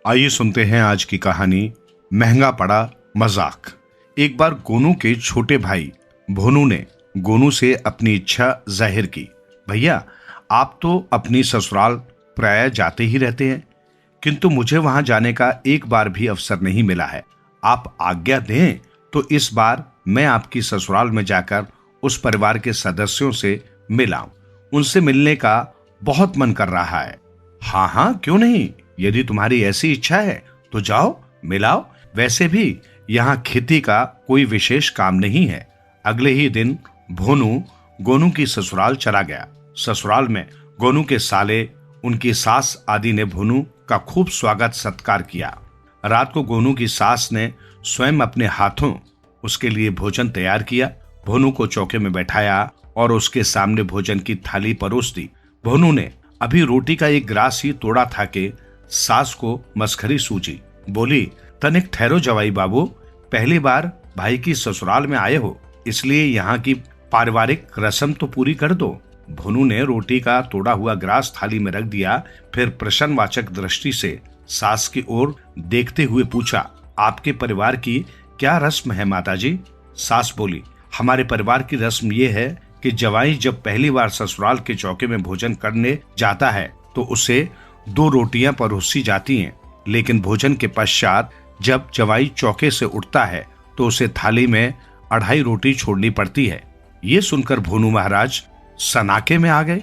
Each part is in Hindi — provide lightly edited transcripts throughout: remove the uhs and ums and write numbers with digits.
आइए सुनते हैं आज की कहानी महंगा पड़ा मजाक। एक बार गोनू के छोटे भाई भोनू ने गोनू से अपनी इच्छा जाहिर की। भैया, आप तो अपनी ससुराल प्राय जाते ही रहते हैं, किंतु मुझे वहां जाने का एक बार भी अवसर नहीं मिला है। आप आज्ञा दें तो इस बार मैं आपकी ससुराल में जाकर उस परिवार के सदस्यों से मिलाऊं। उनसे मिलने का बहुत मन कर रहा है। हाँ हाँ, क्यों नहीं। यदि तुम्हारी ऐसी इच्छा है तो जाओ, मिलाओ। वैसे भी यहाँ खेती का कोई विशेष काम नहीं है। अगले ही दिन भोनू गोनू की ससुराल चला गया। ससुराल में गोनू के साले, उनकी सास आदि ने भोनू का खूब स्वागत सत्कार किया। रात को गोनू की सास ने स्वयं अपने हाथों उसके लिए भोजन तैयार किया। भोनू को चौके में बैठाया और उसके सामने भोजन की थाली परोस दी। भोनू ने अभी रोटी का एक ग्रास ही तोड़ा था कि सास को मस्खरी सूझी। बोली, तनिक ठहरो जवाई बाबू, पहली बार भाई की ससुराल में आए हो, इसलिए यहाँ की पारिवारिक रस्म तो पूरी कर दो। भोनू ने रोटी का तोड़ा हुआ ग्रास थाली में रख दिया, फिर प्रश्नवाचक दृष्टि से सास की ओर देखते हुए पूछा, आपके परिवार की क्या रस्म है माताजी? सास बोली, हमारे परिवार की रस्म ये है कि जवाई जब पहली बार ससुराल के चौके में भोजन करने जाता है तो उसे 2 रोटियां परोसी जाती हैं, लेकिन भोजन के पश्चात जब जवाई चौके से उठता है तो उसे थाली में 2.5 रोटी छोड़नी पड़ती है। ये सुनकर भोनू महाराज सनाके में आ गए।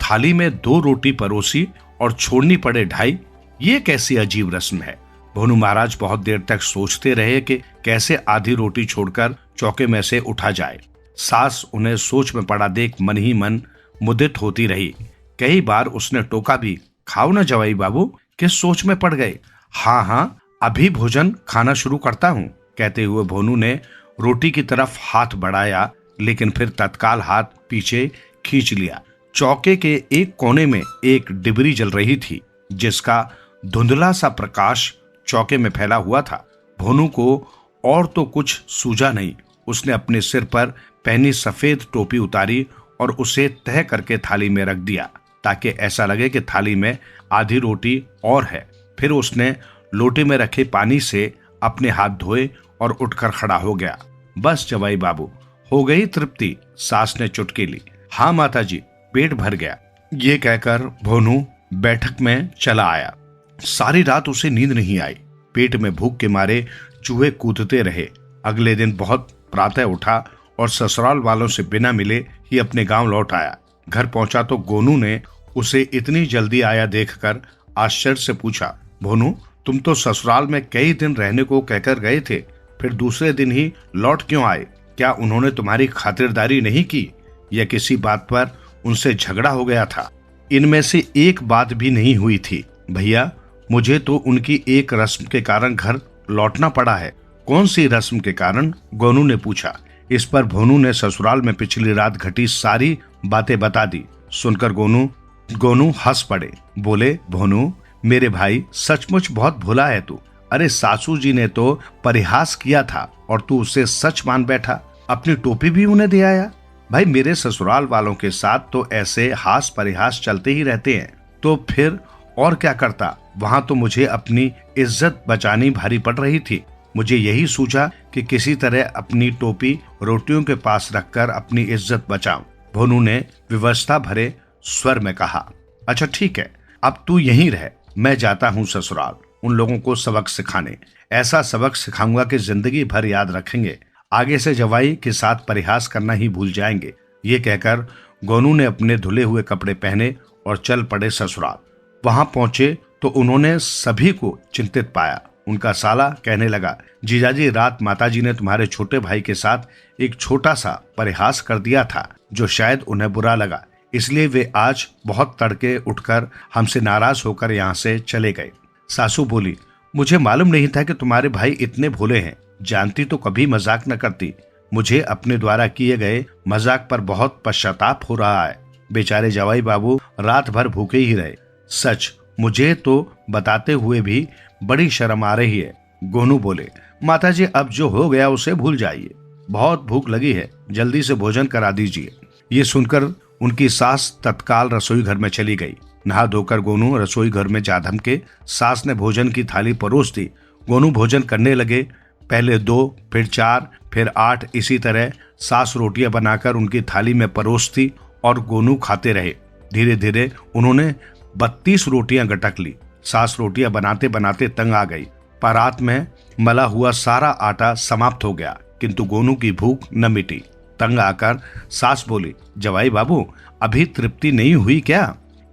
थाली में 2 रोटी परोसी और छोड़नी पड़े 2.5, ये कैसी अजीब रस्म है। भोनू महाराज बहुत देर तक सोचते रहे कि कैसे आधी रोटी छोड़कर चौके में से उठा जाए। सास उन्हें सोच में पड़ा देख मन ही मन मुदित होती रही। कई बार उसने टोका भी, खाओ ना जवाई बाबू, किस सोच में पड़ गए? हाँ हाँ, अभी भोजन खाना शुरू करता हूँ, कहते हुए भोनू ने रोटी की तरफ हाथ बढ़ाया, लेकिन फिर तत्काल हाथ पीछे खींच लिया। चौके के एक कोने में एक डिबरी जल रही थी, जिसका धुंधला सा प्रकाश चौके में फैला हुआ था। भोनू को और तो कुछ सूझा नहीं। उसने अपने सिर पर पहनी सफेद टोपी उतारी और उसे तह करके थाली में रख दिया, ताकि ऐसा लगे कि थाली में आधी रोटी और है। फिर उसने लोटे में रखे पानी से अपने हाथ धोए और उठकर खड़ा हो गया। बस जवाई बाबू, हो गई तृप्ति? सास ने चुटकी ली। हाँ माताजी, पेट भर गया। ये कहकर भोनू बैठक में चला आया। सारी रात उसे नींद नहीं आई। पेट में भूख के मारे चूहे कूदते रहे। अगले दिन बहुत प्रातः उठा और ससुराल वालों से बिना मिले ही अपने गांव लौट आया। घर पहुंचा तो गोनू ने उसे इतनी जल्दी आया देखकर आश्चर्य से पूछा, भोनू, तुम तो ससुराल में कई दिन रहने को कहकर गए थे, फिर दूसरे दिन ही लौट क्यों आए? क्या उन्होंने तुम्हारी खातिरदारी नहीं की या किसी बात पर उनसे झगड़ा हो गया था? इनमें से एक बात भी नहीं हुई थी भैया। मुझे तो उनकी एक रस्म के कारण घर लौटना पड़ा है। कौन सी रस्म के कारण? गोनू ने पूछा। इस पर भोनू ने ससुराल में पिछली रात घटी सारी बातें बता दी। सुनकर गोनू हंस पड़े। बोले, भोनू मेरे भाई, सचमुच बहुत भोला है तू। अरे सासू जी ने तो परिहास किया था और तू उसे सच मान बैठा। अपनी टोपी भी उन्हें दे आया। भाई, मेरे ससुराल वालों के साथ तो ऐसे हास परिहास चलते ही रहते हैं, तो फिर और क्या करता। वहां तो मुझे अपनी इज्जत बचानी भारी पड़ रही थी। मुझे यही सूझा कि किसी तरह अपनी टोपी रोटियों के पास रखकर अपनी इज्जत बचाऊं। भोनू ने विवशता भरे स्वर में कहा, अच्छा ठीक है, अब तू यहीं रह, मैं जाता हूँ ससुराल उन लोगों को सबक सिखाने। ऐसा सबक सिखाऊंगा कि जिंदगी भर याद रखेंगे। आगे से जवाई के साथ परिहास करना ही भूल जाएंगे। ये कहकर गोनू ने अपने धुले हुए कपड़े पहने और चल पड़े ससुराल। वहां पहुंचे तो उन्होंने सभी को चिंतित पाया। उनका साला कहने लगा, जीजाजी, रात माताजी ने तुम्हारे छोटे भाई के साथ एक छोटा सा परिहास कर दिया था, जो शायद उन्हें बुरा लगा, इसलिए वे आज बहुत तड़के उठकर हमसे नाराज होकर यहाँ से चले गए। सासू बोली, मुझे मालूम नहीं था कि तुम्हारे भाई इतने भोले हैं। जानती तो कभी मजाक न करती। मुझे अपने द्वारा किए गए मजाक पर बहुत पश्चाताप हो रहा है। बेचारे जवाई बाबू रात भर भूखे ही रहे। सच, मुझे तो बताते हुए भी बड़ी शर्म आ रही है। गोनू बोले, माताजी, अब जो हो गया उसे भूल जाइए। बहुत भूख लगी है, जल्दी से भोजन करा दीजिए। ये सुनकर उनकी सास तत्काल रसोई घर में चली गई। नहा धोकर गोनू रसोई घर में जा धमके। सास ने भोजन की थाली परोस दी। गोनू भोजन करने लगे। पहले 2, फिर 4, फिर 8, इसी तरह सास रोटियां बनाकर उनकी थाली में परोसती और गोनू खाते रहे। धीरे धीरे उन्होंने 32 रोटियां गटक ली। सास रोटियां बनाते बनाते तंग आ गई। परात में मला हुआ सारा आटा समाप्त हो गया, किंतु गोनू की भूख न मिटी। तंग आकर सास बोली, जवाई बाबू, अभी तृप्ति नहीं हुई क्या?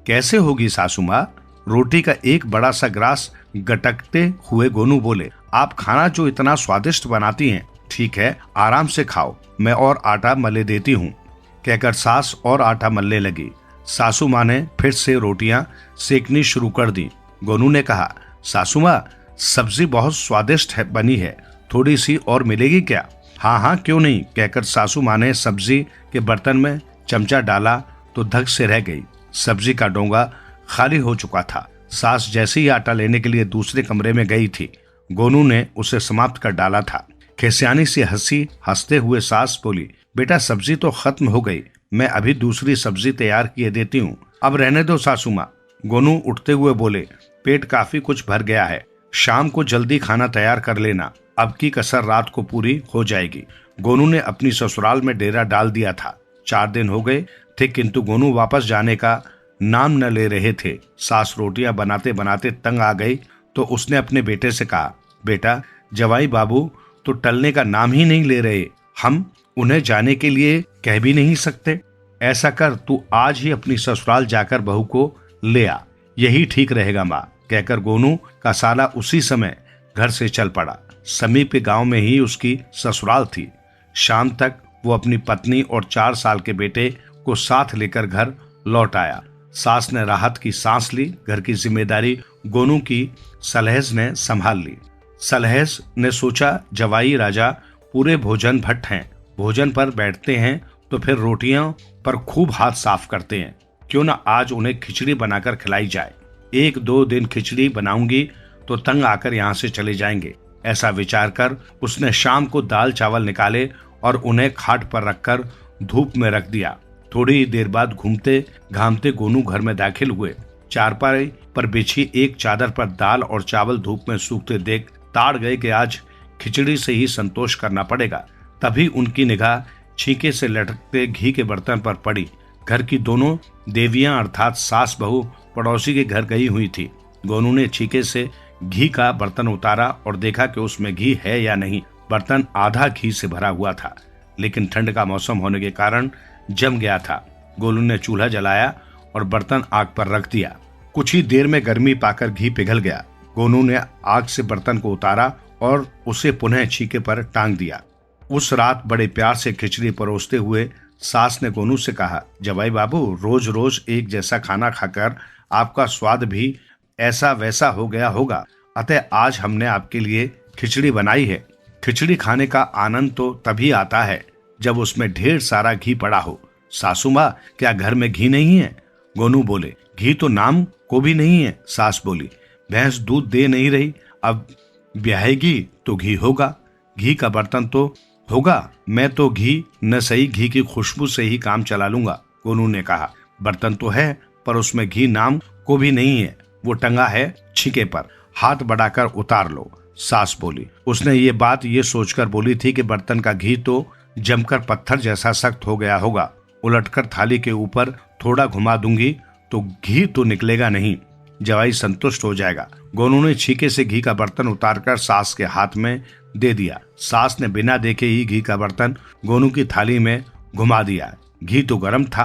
कैसे होगी सासू माँ? रोटी का एक बड़ा सा ग्रास गटकते हुए गोनू बोले, आप खाना जो इतना स्वादिष्ट बनाती हैं, ठीक है, आराम से खाओ, मैं और आटा मले देती हूँ। कहकर सास और आटा मलने लगी। सासू माँ ने फिर से रोटियां सेकनी शुरू कर दी। गोनू ने कहा, सासू माँ, सब्जी बहुत स्वादिष्ट है बनी है, थोड़ी सी और मिलेगी क्या? हाँ हाँ, क्यों नहीं, कहकर सासू माँ ने सब्जी के बर्तन में चमचा डाला तो धक से रह गई। सब्जी का डोंगा खाली हो चुका था। सास जैसे ही आटा लेने के लिए दूसरे कमरे में गई थी, गोनू ने उसे समाप्त कर डाला था। खिसियानी सी हंसी हंसते हुए सास बोली, बेटा सब्जी तो खत्म हो गई, मैं अभी दूसरी सब्जी तैयार किए देती हूँ, अब रहने दो सासू माँ। गोनू उठते हुए बोले, पेट काफी कुछ भर गया है, शाम को जल्दी खाना तैयार कर लेना, अब की कसर रात को पूरी हो जाएगी। गोनू ने अपनी ससुराल में डेरा डाल दिया था। 4 दिन हो गए थे, किंतु गोनू वापस जाने का नाम न ले रहे थे। सास रोटियां बनाते बनाते तंग आ गई तो उसने अपने बेटे से कहा, बेटा, जवाई बाबू तो टलने का नाम ही नहीं ले रहे, हम उन्हें जाने के लिए कह भी नहीं सकते। ऐसा कर, तू आज ही अपनी ससुराल जाकर बहू को ले आ, यही ठीक रहेगा माँ। कहकर गोनू का साला उसी समय घर से चल पड़ा। समीप के गांव में ही उसकी ससुराल थी। शाम तक वो अपनी पत्नी और 4 साल के बेटे को साथ लेकर घर लौट आया। सास ने राहत की सांस ली। घर की जिम्मेदारी गोनू की सलहेज ने संभाल ली। सलहेज ने सोचा, जवाई राजा पूरे भोजन भट्ट हैं, भोजन पर बैठते हैं तो फिर रोटियों पर खूब हाथ साफ करते हैं, क्यों ना आज उन्हें खिचड़ी बनाकर खिलाई जाए। 1-2 दिन खिचड़ी बनाऊंगी तो तंग आकर यहाँ से चले जाएंगे। ऐसा विचार कर उसने शाम को दाल चावल निकाले और उन्हें खाट पर रखकर धूप में रख दिया। थोड़ी ही देर बाद घूमते घामते गोनू घर में दाखिल हुए। चारपाई पर बिछी एक चादर पर दाल और चावल धूप में सूखते देख ताड़ गए कि आज खिचड़ी से ही संतोष करना पड़ेगा। तभी उनकी निगाह छींके से लटकते घी के बर्तन पर पड़ी। घर की दोनों देवियां अर्थात सास बहू पड़ोसी के घर गई हुई थी। गोनू ने छींके से घी का बर्तन उतारा और देखा कि उसमें घी है या नहीं। बर्तन आधा घी से भरा हुआ था, लेकिन ठंड का मौसम होने के कारण जम गया था। गोनू ने चूल्हा जलाया और बर्तन आग पर रख दिया। कुछ ही देर में गर्मी पाकर घी पिघल गया। गोनू ने आग से बर्तन को उतारा और उसे पुनः छींके पर टांग दिया। उस रात बड़े प्यार से खिचड़ी परोसते हुए सास ने गोनू से कहा, जवाई बाबू, रोज रोज एक जैसा खाना खाकर आपका स्वाद भी ऐसा वैसा हो गया होगा, अतः आज हमने आपके लिए खिचड़ी बनाई है। खिचड़ी खाने का आनंद तो तभी आता है जब उसमें ढेर सारा घी पड़ा हो। सासू माँ, क्या घर में घी नहीं है? गोनू बोले, घी तो नाम को भी नहीं है। सास बोली, भैंस दूध दे नहीं रही, अब ब्याहेगी तो घी होगा, घी का बर्तन तो होगा, मैं तो घी न सही घी की खुशबू से ही काम चला लूंगा। गोनू ने कहा, बर्तन तो है पर उसमें घी नाम को भी नहीं है, वो टंगा है छीके पर, हाथ बढ़ाकर उतार लो। सास बोली। उसने ये बात ये सोचकर बोली थी कि बर्तन का घी तो जमकर पत्थर जैसा सख्त हो गया होगा। उलटकर थाली के ऊपर थोड़ा घुमा दूंगी तो घी तो निकलेगा नहीं, जवाई संतुष्ट हो जाएगा। गोनू ने छीके से घी का बर्तन उतारकर सास के हाथ में दे दिया। सास ने बिना देखे ही घी का बर्तन गोनू की थाली में घुमा दिया। घी तो गर्म था,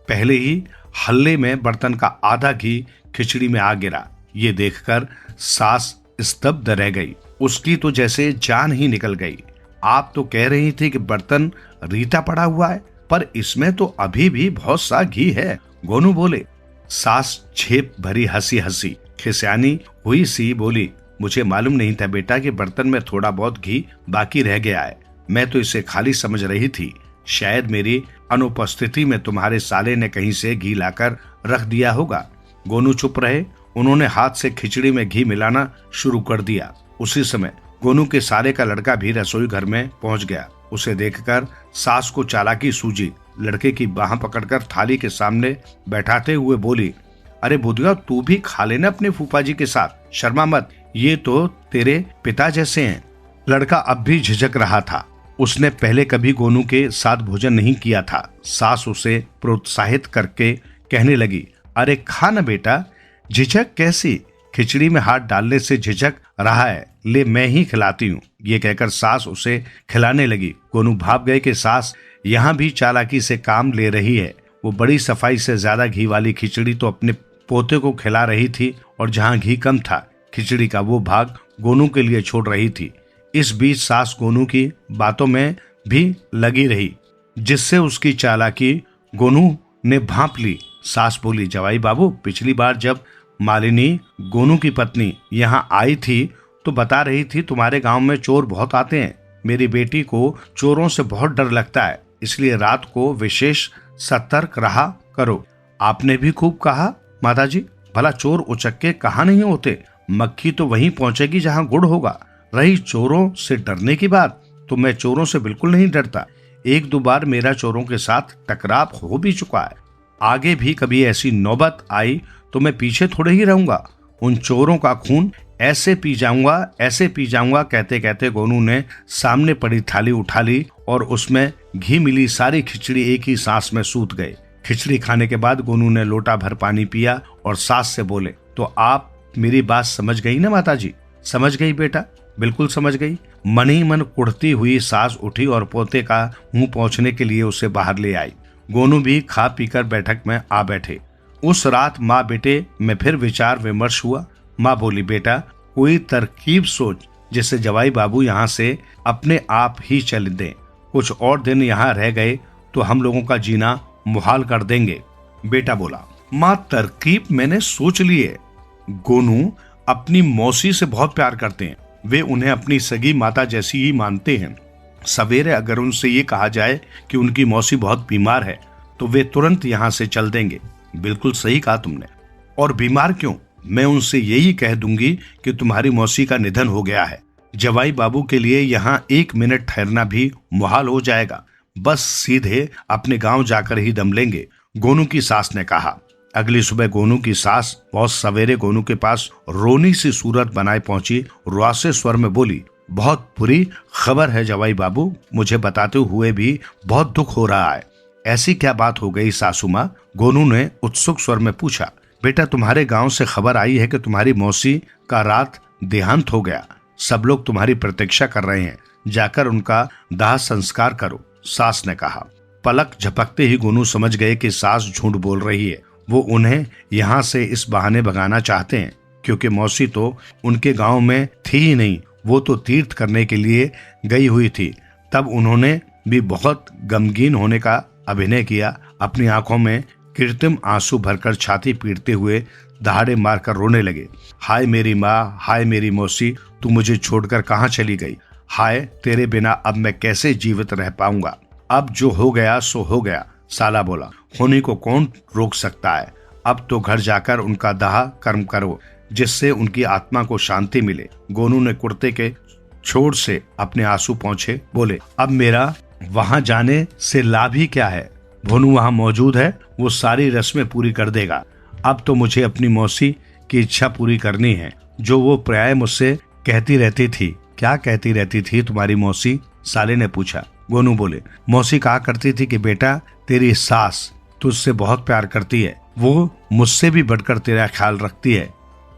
पहले ही हल्ले में बर्तन का आधा घी खिचड़ी में आ गिरा। ये देखकर सास स्तब्ध रह गई। उसकी तो जैसे जान ही निकल गई। आप तो कह रही थी कि बर्तन रीता पड़ा हुआ है, पर इसमें तो अभी भी बहुत सा घी है, गोनू बोले। सास छेप भरी हंसी हंसी खिसियानी हुई सी बोली, मुझे मालूम नहीं था बेटा कि बर्तन में थोड़ा बहुत घी बाकी रह गया है, मैं तो इसे खाली समझ रही थी। शायद मेरी अनुपस्थिति में तुम्हारे साले ने कहीं से घी लाकर रख दिया होगा। गोनू चुप रहे। उन्होंने हाथ से खिचड़ी में घी मिलाना शुरू कर दिया। उसी समय गोनू के साले का लड़का भी रसोई घर में पहुंच गया। उसे देखकर सास को चालाकी सूझी। लड़के की बाह पकड़कर थाली के सामने बैठाते हुए बोली, अरे बुधिया, तू भी खा लेना अपने फूफा जी के साथ, शर्मा मत, ये तो तेरे पिता जैसे हैं। लड़का अब भी झिझक रहा था। उसने पहले कभी गोनू के साथ भोजन नहीं किया था। सास उसे प्रोत्साहित करके कहने लगी, अरे खा ना बेटा, झिझक कैसी, खिचड़ी में हाथ डालने से झिझक रहा है, ले मैं ही खिलाती हूँ। ये कहकर सास उसे खिलाने लगी। गोनू भाप गए कि सास यहाँ भी चालाकी से काम ले रही है। वो बड़ी सफाई से ज्यादा घी वाली खिचड़ी तो अपने पोते को खिला रही थी और जहाँ घी कम था, खिचड़ी का वो भाग गोनू के लिए छोड़ रही थी। इस बीच सास गोनू की बातों में भी लगी रही, जिससे उसकी चालाकी गोनू ने भांप ली। सास बोली, जवाई बाबू, पिछली बार जब मालिनी गोनू की पत्नी यहाँ आई थी तो बता रही थी तुम्हारे गांव में चोर बहुत आते हैं। मेरी बेटी को चोरों से बहुत डर लगता है, इसलिए रात को विशेष सतर्क रहा करो। आपने भी खूब कहा माताजी, भला चोर उचक्के कहाँ नहीं होते, मक्खी तो वहीं पहुंचेगी जहां गुड़ होगा। रही चोरों से डरने की बात, तो मैं चोरों से बिल्कुल नहीं डरता। 1-2 बार मेरा चोरों के साथ टकराव हो भी चुका है। आगे भी कभी ऐसी नौबत आई तो मैं पीछे थोड़े ही रहूंगा। उन चोरों का खून ऐसे पी जाऊंगा। कहते कहते गोनू ने सामने पड़ी थाली उठा ली और उसमें घी मिली सारी खिचड़ी एक ही सांस में सूत गए। खिचड़ी खाने के बाद गोनू ने लोटा भर पानी पिया और सास से बोले, तो आप मेरी बात समझ गई ना माताजी? समझ गई बेटा, बिल्कुल समझ गई। मन ही मन कुढ़ती हुई सास उठी और पोते का मुंह पहुंचने के लिए उसे बाहर ले आई। गोनू भी खा पीकर बैठक में आ बैठे। उस रात माँ बेटे में फिर विचार विमर्श हुआ। माँ बोली, बेटा कोई तरकीब सोच जिससे जवाई बाबू यहाँ से अपने आप ही चल दें। कुछ और दिन यहाँ रह गए तो हम लोगों का जीना मुहाल कर देंगे। बेटा बोला, माँ तरकीब मैंने सोच ली है। गोनू अपनी मौसी से बहुत प्यार करते हैं, वे उन्हें अपनी सगी माता जैसी ही मानते हैं। सवेरे अगर उनसे ये कहा जाए कि उनकी मौसी बहुत बीमार है तो वे तुरंत यहाँ से चल देंगे। बिल्कुल सही कहा तुमने। और बीमार क्यों, मैं उनसे यही कह दूंगी कि तुम्हारी मौसी का निधन हो गया है। जवाई बाबू के लिए यहाँ 1 मिनट ठहरना भी मुहाल हो जाएगा। बस सीधे अपने गांव जाकर ही दम लेंगे, गोनू की सास ने कहा। अगली सुबह गोनू की सास बहुत सवेरे गोनू के पास रोनी सी सूरत बनाए पहुंची। रुआसे स्वर में बोली, बहुत बुरी खबर है जवाई बाबू, मुझे बताते हुए भी बहुत दुख हो रहा है। ऐसी क्या बात हो गई सासू माँ? गोनू ने उत्सुक स्वर में पूछा। बेटा तुम्हारे गांव से खबर आई है कि तुम्हारी मौसी का रात देहांत हो गया। सब लोग तुम्हारी प्रतीक्षा कर रहे हैं, जाकर उनका दाह संस्कार करो, सास ने कहा। पलक झपकते ही गोनू समझ गए कि सास झूठ बोल रही है। वो उन्हें यहाँ से इस बहाने भगाना चाहते हैं, क्योंकि मौसी तो उनके गांव में थी ही नहीं, वो तो तीर्थ करने के लिए गई हुई थी। तब उन्होंने भी बहुत गमगीन होने का अभिनय किया। अपनी आंखों में कृत्रिम आंसू भरकर छाती पीटते हुए दहाड़े मारकर रोने लगे। हाय मेरी माँ, हाय मेरी मौसी, तू मुझे छोड़कर कहाँ चली गई? हाय तेरे बिना अब मैं कैसे जीवित रह पाऊंगा? अब जो हो गया सो हो गया, साला बोला। होने को कौन रोक सकता है? अब तो घर जाकर उनका दाह कर्म करो, जिससे उनकी आत्मा को शांति मिले। गोनू ने कुर्ते के छोर से अपने आंसू पोंछे, बोले, अब मेरा वहां जाने से लाभ ही क्या है? भोनू वहां मौजूद है, वो सारी रस्में पूरी कर देगा। अब तो मुझे अपनी मौसी की इच्छा पूरी करनी है, जो वो प्राय मुझसे कहती रहती थी। क्या कहती रहती थी तुम्हारी मौसी? साले ने पूछा। गोनू बोले, मौसी कहा करती थी कि बेटा तेरी सास तुझसे बहुत प्यार करती है, वो मुझसे भी बढ़कर तेरा ख्याल रखती है।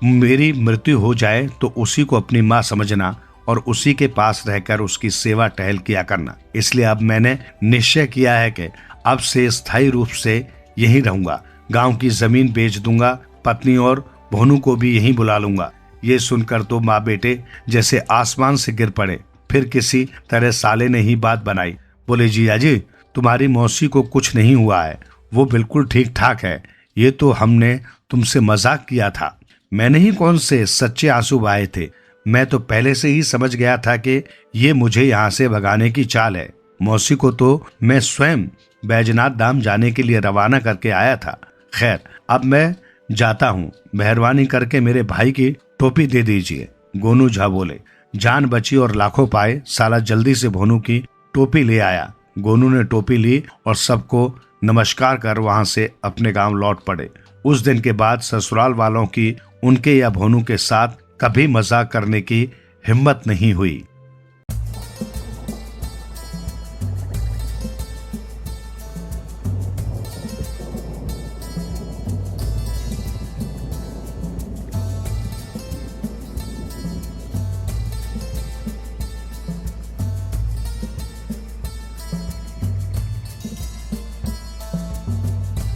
मेरी मृत्यु हो जाए तो उसी को अपनी माँ समझना और उसी के पास रहकर उसकी सेवा टहल किया करना। इसलिए अब मैंने निश्चय किया है कि अब से स्थायी रूप से यहीं रहूंगा। गांव की जमीन बेच दूंगा, पत्नी और भोनू को भी यहीं बुला लूंगा। ये सुनकर तो माँ बेटे जैसे आसमान से गिर पड़े। फिर किसी तरह साले ने ही बात बनाई। बोले, जिया जी तुम्हारी मौसी को कुछ नहीं हुआ है, वो बिल्कुल ठीक ठाक है। ये तो हमने तुमसे मजाक किया था। मैंने ही कौन से सच्चे आंसू बहाए थे। मैं तो पहले से ही समझ गया था कि ये मुझे यहाँ से भगाने की चाल है। मौसी को तो मैं स्वयं बैजनाथ धाम जाने के लिए रवाना करके आया था। खैर अब मैं जाता हूँ, मेहरबानी करके मेरे भाई की टोपी दे दीजिए। गोनू झा बोले। जान बची और लाखों पाए। साला जल्दी से भोनू की टोपी ले आया। गोनू ने टोपी ली और सबको नमस्कार कर वहां से अपने गांव लौट पड़े। उस दिन के बाद ससुराल वालों की उनके या भोनू के साथ कभी मजाक करने की हिम्मत नहीं हुई।